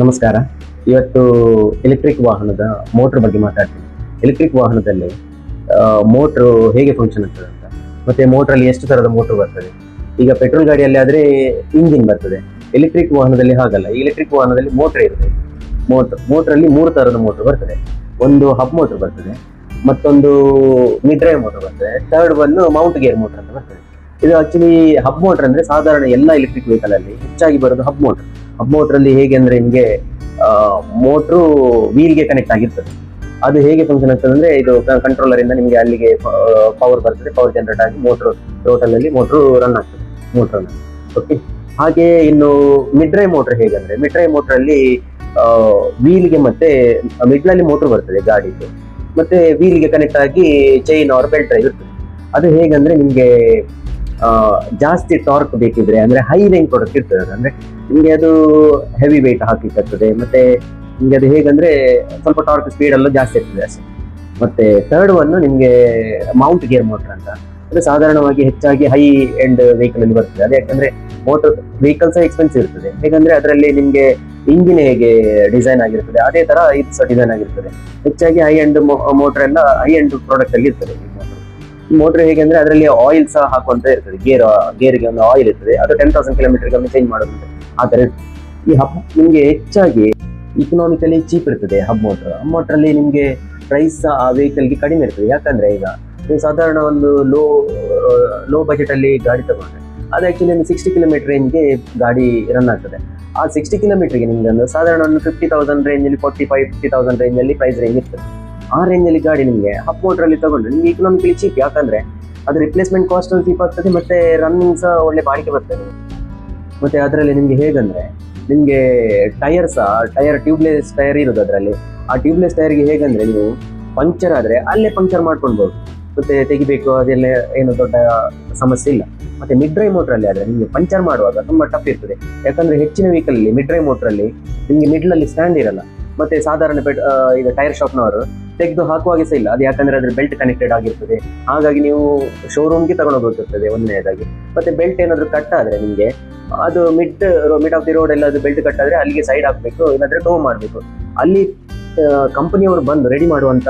ನಮಸ್ಕಾರ. ಇವತ್ತು ಎಲೆಕ್ಟ್ರಿಕ್ ವಾಹನದ ಮೋಟ್ರ್ ಬಗ್ಗೆ ಮಾತಾಡ್ತೀನಿ. ಎಲೆಕ್ಟ್ರಿಕ್ ವಾಹನದಲ್ಲಿ ಮೋಟ್ರು ಹೇಗೆ ಫಂಕ್ಷನ್ ಆಗ್ತದೆ ಅಂತ, ಮತ್ತೆ ಮೋಟ್ರಲ್ಲಿ ಎಷ್ಟು ತರದ ಮೋಟ್ರ್ ಬರ್ತದೆ. ಈಗ ಪೆಟ್ರೋಲ್ ಗಾಡಿಯಲ್ಲಿ ಆದ್ರೆ ಇಂಜಿನ್ ಬರ್ತದೆ, ಎಲೆಕ್ಟ್ರಿಕ್ ವಾಹನದಲ್ಲಿ ಹಾಗಲ್ಲ. ಎಲೆಕ್ಟ್ರಿಕ್ ವಾಹನದಲ್ಲಿ ಮೋಟ್ರ್ ಇರ್ತದೆ. ಮೋಟ್ರಲ್ಲಿ 3 ತರದ ಮೋಟ್ರ್ ಬರ್ತದೆ. ಒಂದು ಹಬ್ ಮೋಟ್ರ್ ಬರ್ತದೆ, ಮತ್ತೊಂದು ಮಿಡ್ ಡ್ರೈವ್ ಮೋಟ್ರ್ ಬರ್ತದೆ, ಥರ್ಡ್ ಒಂದು ಮೌಂಟ್ ಗೇರ್ ಮೋಟ್ರ್ ಅಂತ ಬರ್ತದೆ. ಇದು ಆಕ್ಚುಲಿ ಹಬ್ ಮೋಟ್ರ್ ಅಂದ್ರೆ ಸಾಧಾರಣ ಎಲ್ಲ ಎಲೆಕ್ಟ್ರಿಕ್ ವೆಹಿಕಲ್ ಅಲ್ಲಿ ಹೆಚ್ಚಾಗಿ ಬರೋದು ಹಬ್ ಮೋಟ್ರ್. ಹಬ್ ಮೋಟ್ರ್ ಅಲ್ಲಿ ಹೇಗೆ ಅಂದ್ರೆ ನಿಮ್ಗೆ ಮೋಟ್ರು ವೀಲ್ಗೆ ಕನೆಕ್ಟ್ ಆಗಿರ್ತದೆ. ಅದು ಹೇಗೆ ಫಂಕ್ಷನ್ ಆಗ್ತದೆ ಅಂದ್ರೆ ಇದು ಕಂಟ್ರೋಲರ್ ಇಂದ ನಿಮ್ಗೆ ಅಲ್ಲಿಗೆ ಪವರ್ ಬರ್ತದೆ, ಪವರ್ ಜನರೇಟ್ ಆಗಿ ಮೋಟ್ರು ಟೋಟಲ್ ಅಲ್ಲಿ ಮೋಟ್ರು ರನ್ ಆಗ್ತದೆ, ಮೋಟ್ರ್ ಓಕೆ. ಹಾಗೆ ಇನ್ನು ಮಿಡ್ ಡ್ರೈವ್ ಮೋಟ್ರ್ ಹೇಗಂದ್ರೆ, ಮಿಡ್ ಡ್ರೈವ್ ಮೋಟ್ರ್ ಅಲ್ಲಿ ವೀಲ್ಗೆ ಮತ್ತೆ ಮಿಡ್ಲ್ ಅಲ್ಲಿ ಮೋಟ್ರ್ ಬರ್ತದೆ ಗಾಡಿಗೆ, ಮತ್ತೆ ವೀಲ್ಗೆ ಕನೆಕ್ಟ್ ಆಗಿ ಚೈನ್ ಆರ್ ಬೆಲ್ಟ್ ಡ್ರೈವ್ ಇರ್ತದೆ. ಅದು ಹೇಗಂದ್ರೆ ನಿಮ್ಗೆ ಜಾಸ್ತಿ ಟಾರ್ಕ್ ಬೇಕಿದ್ರೆ ಅಂದ್ರೆ ಹೈ ರೇಂಜ್ ಪ್ರಾಡಕ್ಟ್ ಇರ್ತದೆ. ಅಂದ್ರೆ ನಿಮ್ಗೆ ಅದು ಹೆವಿ ವೇಟ್ ಹಾಕ್ಲಿಕ್ಕೆ ಮತ್ತೆ ನಿಮ್ಗೆ ಅದು ಹೇಗಂದ್ರೆ ಸ್ವಲ್ಪ ಟಾರ್ಕ್ ಸ್ಪೀಡ್ ಎಲ್ಲ ಜಾಸ್ತಿ ಇರ್ತದೆ ಅಷ್ಟೇ. ಮತ್ತೆ ಥರ್ಡ್ ಒನ್ ನಿಮ್ಗೆ ಮೌಂಟ್ ಗೇರ್ ಮೋಟರ್ ಅಂತ. ಅದು ಸಾಧಾರಣವಾಗಿ ಹೆಚ್ಚಾಗಿ ಹೈ ಎಂಡ್ ವೆಹಿಕಲ್ ಅಲ್ಲಿ ಬರ್ತದೆ. ಅದೇ ಯಾಕಂದ್ರೆ ಮೋಟರ್ ವೆಹಿಕಲ್ಸ್ ಎಕ್ಸ್ಪೆನ್ಸಿವ್ ಇರ್ತದೆ. ಹೇಗಂದ್ರೆ ಅದರಲ್ಲಿ ನಿಮ್ಗೆ ಇಂಜಿನ್ ಹೇಗೆ ಡಿಸೈನ್ ಆಗಿರ್ತದೆ ಅದೇ ತರ ಇದು ಸಹ ಡಿಸೈನ್ ಆಗಿರ್ತದೆ. ಹೆಚ್ಚಾಗಿ ಹೈ ಎಂಡ್ ಮೋಟರ್ ಎಲ್ಲ ಹೈ ಎಂಡ್ ಪ್ರಾಡಕ್ಟ್ ಅಲ್ಲಿ ಇರ್ತದೆ. ಮೋಟರ್ ಹೇಗೆ ಅಂದ್ರೆ ಅದರಲ್ಲಿ ಆಯಿಲ್ ಸಹ ಹಾಕುವಂತ ಇರ್ತದೆ. ಗೇರ್ಗೆ ಒಂದು ಆಯಿಲ್ ಇರ್ತದೆ, ಅದು 10,000 ಕಿಲೋಮೀಟರ್ ಚೇಂಜ್ ಮಾಡೋದು ಆ ತರ ಇರ್ತದೆ. ಈ ಹಬ್ ನಿಮ್ಗೆ ಹೆಚ್ಚಾಗಿ ಇಕನಾಮಿಕಲಿ ಚೀಪ್ ಇರ್ತದೆ. ಹಬ್ ಮೋಟರ್ ಅಲ್ಲಿ ನಿಮ್ಗೆ ಪ್ರೈಸ್ ಆ ವೆಹಿಕಲ್ಗೆ ಕಡಿಮೆ ಇರ್ತದೆ. ಯಾಕಂದ್ರೆ ಈಗ ನೀವು ಸಾಧಾರಣ ಒಂದು ಲೋ ಬಜೆಟ್ ಅಲ್ಲಿ ಗಾಡಿ ತಗೊಂಡ್ರೆ ಅದು ಆಕ್ಚುಲಿ ಒಂದು 60 ಕಿಲೋಮೀಟರ್ ರೇಂಜ್ಗೆ ಗಾಡಿ ರನ್ ಆಗ್ತದೆ. ಆ 60 ಕಿಲೋಮೀಟರ್ಗೆ ನಿಮ್ಗೆ ಒಂದು ಸಾಧಾರಣ ಒಂದು 50,000 ರೇಂಜಲ್ಲಿ 45-50,000 ರೇಂಜಲ್ಲಿ ಪ್ರೈಸ್ ರೇಂಜ್ ಇರ್ತದೆ. ಆ ರೇಂಜಲ್ಲಿ ಗಾಡಿ ನಿಮಗೆ ಹಬ್ ಮೋಟರ್ ಅಲ್ಲಿ ತಗೊಂಡ್ರೆ ನಿಮ್ಗೆ ಇಕನಾಮಿಕಲಿ ಚೀಪ್. ಯಾಕಂದ್ರೆ ಅದು ರಿಪ್ಲೇಸ್ಮೆಂಟ್ ಕಾಸ್ಟ್ ಚೀಪ್ ಆಗ್ತದೆ, ಮತ್ತೆ ರನ್ನಿಂಗ್ ಸಹ ಒಳ್ಳೆ ಬಾಳಿಕೆ ಬರ್ತದೆ. ಮತ್ತೆ ಅದರಲ್ಲಿ ನಿಮ್ಗೆ ಹೇಗಂದ್ರೆ ನಿಮ್ಗೆ ಟೈರ್ ಟ್ಯೂಬ್ಲೆಸ್ ಟೈರ್ ಇರೋದು ಅದರಲ್ಲಿ. ಆ ಟ್ಯೂಬ್ಲೆಸ್ ಟೈರ್ಗೆ ಹೇಗಂದ್ರೆ ನೀವು ಪಂಕ್ಚರ್ ಆದ್ರೆ ಅಲ್ಲೇ ಪಂಕ್ಚರ್ ಮಾಡ್ಕೊಳ್ಬಹುದು, ಮತ್ತೆ ತೆಗಿಬೇಕು ಅದೆಲ್ಲ ಏನು ದೊಡ್ಡ ಸಮಸ್ಯೆ ಇಲ್ಲ. ಮತ್ತೆ ಮಿಡ್ ಡ್ರೈವ್ ಮೋಟರ್ ಅಲ್ಲಿ ಆದ್ರೆ ನಿಮ್ಗೆ ಪಂಕ್ಚರ್ ಮಾಡುವಾಗ ತುಂಬಾ ಟಫ್ ಇರ್ತದೆ. ಯಾಕಂದ್ರೆ ಹೆಚ್ಚಿನ ವೆಹಿಕಲ್ ಅಲ್ಲಿ ಮಿಡ್ ಡ್ರೈವ್ ಮೋಟರ್ ಅಲ್ಲಿ ನಿಮ್ಗೆ ಮಿಡ್ಲ್ ಅಲ್ಲಿ ಸ್ಟ್ಯಾಂಡ್ ಇರಲ್ಲ. ಮತ್ತೆ ಸಾಧಾರಣ ಈಗ ಟೈರ್ ಶಾಪ್ನವರು ತೆಗೆದು ಹಾಕುವಾಗೆ ಸಹ ಇಲ್ಲ. ಅದು ಯಾಕಂದ್ರೆ ಅದ್ರ ಬೆಲ್ಟ್ ಕನೆಕ್ಟೆಡ್ ಆಗಿರ್ತದೆ. ಹಾಗಾಗಿ ನೀವು ಶೋರೂಮ್ಗೆ ತಗೊಂಡೋಗ್ತಿರ್ತದೆ ಒಂದನೇದಾಗಿ. ಮತ್ತೆ ಬೆಲ್ಟ್ ಏನಾದ್ರು ಕಟ್ ಆದ್ರೆ ನಿಮ್ಗೆ ಅದು ಮಿಡ್ ಆಫ್ ದಿ ರೋಡ್ ಎಲ್ಲ ಅದು ಬೆಲ್ಟ್ ಕಟ್ ಆದ್ರೆ ಅಲ್ಲಿಗೆ ಸೈಡ್ ಹಾಕ್ಬೇಕು, ಇಲ್ಲಾಂದ್ರೆ ಟೋ ಮಾಡ್ಬೇಕು. ಅಲ್ಲಿ ಕಂಪನಿಯವರು ಬಂದು ರೆಡಿ ಮಾಡುವಂತ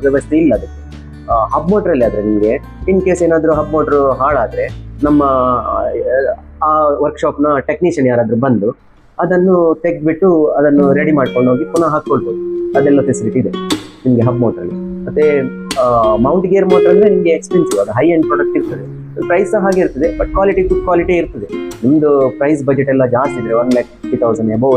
ವ್ಯವಸ್ಥೆ ಇಲ್ಲ ಅದಕ್ಕೆ. ಹಬ್ ಮೋಟರ್ ಅಲ್ಲಿ ಆದ್ರೆ ನಿಮ್ಗೆ ಇನ್ ಕೇಸ್ ಏನಾದ್ರು ಹಬ್ ಮೋಟರ್ ಹಾಳಾದ್ರೆ ನಮ್ಮ ಆ ವರ್ಕ್ಶಾಪ್ ನ ಟೆಕ್ನಿಷಿಯನ್ ಯಾರಾದ್ರೂ ಬಂದು ಅದನ್ನು ತೆಗ್ದ್ಬಿಟ್ಟು ಅದನ್ನು ರೆಡಿ ಮಾಡ್ಕೊಂಡು ಹೋಗಿ ಪುನಃ ಹಾಕೊಳ್ಬಹುದು. ಅದೆಲ್ಲ ಫೆಸಿಲಿಟಿ ಇದೆ ನಿಮ್ಗೆ ಹಬ್ ಮೋಟರ್ ಅಲ್ಲಿ. ಮತ್ತೆ ಮೌಂಟ್ ಗೇರ್ ಮೋಟರ್ ಅಂದ್ರೆ ನಿಮ್ಗೆ ಎಕ್ಸ್ಪೆನ್ಸಿವ್, ಅದು ಹೈ ಎಂಡ್ ಪ್ರಾಡಕ್ಟ್ ಇರ್ತದೆ. ಪ್ರೈಸ್ ಸಹ ಹಾಗೆ ಇರ್ತದೆ, ಬಟ್ ಕ್ವಾಲಿಟಿ ಗುಡ್ ಕ್ವಾಲಿಟಿ ಇರ್ತದೆ. ನಿಮ್ದು ಪ್ರೈಸ್ ಬಜೆಟ್ ಎಲ್ಲ ಜಾಸ್ತಿ ಇದ್ರೆ 1,50,000 ಅಬೌವ್